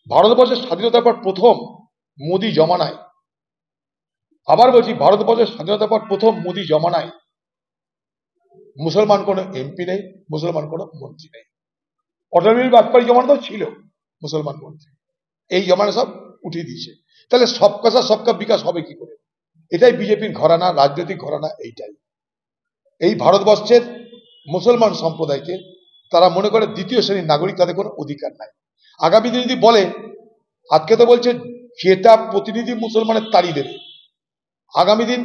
ভারতবর্ষের স্বাধীনতার পর প্রথম মোদী জমানায়, আবার বলছি ভারতবর্ষের স্বাধীনতার পর প্রথম মোদী জমানায় মুসলমান কোনো এমপি নেই, মুসলমান কোনো মন্ত্রী নেই। অটল বিহারী বাজপেয়ী জমানাতেও ছিল মুসলমান মন্ত্রী, এই জমানা সব উঠিয়ে দিয়েছে। তাহলে সবকা সাথ সবকা বিকাশ হবে কি করে? এটাই বিজেপির ঘরানা, রাজনৈতিক ঘরানা এইটাই। এই ভারতবর্ষের মুসলমান সম্প্রদায়কে তারা মনে করে দ্বিতীয় শ্রেণীর নাগরিক, তাদের কোনো অধিকার নাই। আগামী দিন যদি বলে, আজকে তো বলছে যেটা প্রতিনিধি মুসলমানের তাড়িয়ে দেবে, আগামী দিন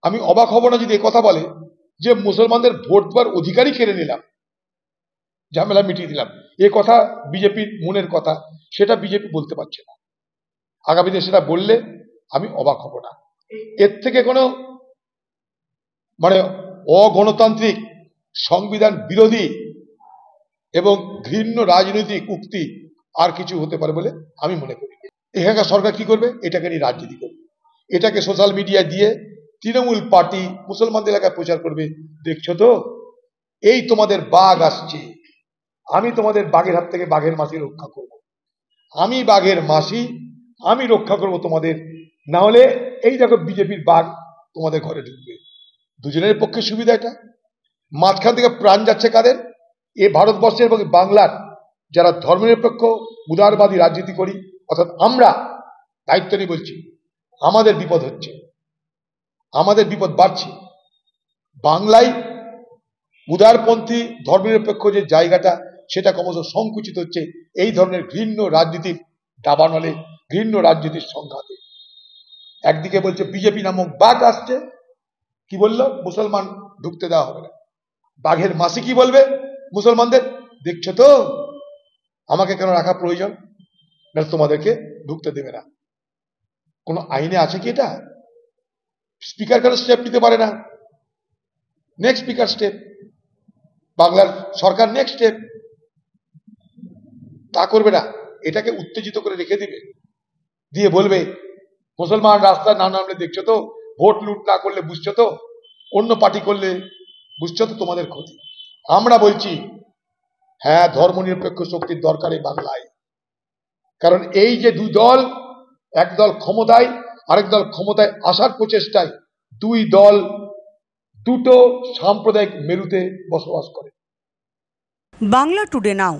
আমি অবাক হব না যদি কথা বলে যে মুসলমানদের ভোট দেওয়ার অধিকারই কেড়ে নিলাম, ঝামেলা মিটিয়ে দিলাম। এ কথা বিজেপির মনের কথা, সেটা বিজেপি বলতে পারছে না। আগামী দিনে সেটা বললে আমি অবাক হব না। এর থেকে কোনো মানে অগণতান্ত্রিক, সংবিধান বিরোধী এবং ঘৃণ্য রাজনৈতিক উক্তি আর কিছু হতে পারে বলে আমি মনে করি। এখানকার সরকার কি করবে? এটাকে নিয়ে রাজনীতি করবে, এটাকে সোশ্যাল মিডিয়া দিয়ে তৃণমূল পার্টি মুসলমানদের এলাকায় প্রচার করবে। দেখছো তো, এই তোমাদের বাঘ আসছে, আমি তোমাদের বাঘের হাত থেকে বাঘের মাসি রক্ষা করব, আমি বাঘের মাসি, আমি রক্ষা করব তোমাদের, না হলে এই দেখো বিজেপির বাঘ তোমাদের ঘরে ঢুকবে। দুজনের পক্ষে সুবিধা এটা। মাঝখান থেকে প্রাণ যাচ্ছে কাদের? এ ভারতবর্ষের এবং বাংলার যারা ধর্মনিরপেক্ষ উদারবাদী রাজনীতি করি, অর্থাৎ আমরা দায়িত্ব নিয়ে বলছি, আমাদের বিপদ হচ্ছে, আমাদের বিপদ বাড়ছে। বাংলায় উদারপন্থী ধর্মনিরপেক্ষ যে জায়গাটা, সেটা ক্রমশ সংকুচিত হচ্ছে এই ধরনের ঘৃণ্য রাজনীতির দাবানলে, ঘৃণ্য রাজনীতির সংঘাতে। একদিকে বলছে বিজেপি নামক বাঘ আসছে, কি বললো? মুসলমান ঢুকতে দেওয়া হবে না। বাঘের মাসি কি বলবে মুসলমানদের? দেখছো তো, আমাকে কেন রাখা প্রয়োজন, না তোমাদেরকে ঢুকতে দেবে না। কোন আইনে আছে কি এটা? স্পিকার কেন স্টেপ নিতে পারে না? নেক্সট স্পিকার স্টেপ, বাংলার সরকার নেক্সট স্টেপ, তা করবে না। এটাকে উত্তেজিত করে রেখে দিবে, দিয়ে বলবে মুসলমান রাস্তা না নামলে দেখছো তো, ভোট লুট না করলে বুঝছো তো, অন্য পার্টি করলে বুঝছো তো তোমাদের ক্ষতি। আমরা বলছি হ্যাঁ, ধর্মনিরপেক্ষ শক্তির দরকার এই বাংলায়। কারণ এই যে দুই দল, এক দল ক্ষমতায়, আরেক দল ক্ষমতায় আসার প্রচেষ্টায়, দুই দল দুটো সাম্প্রদায়িক মেরুতে বসবাস করে। বাংলা টুডে নাও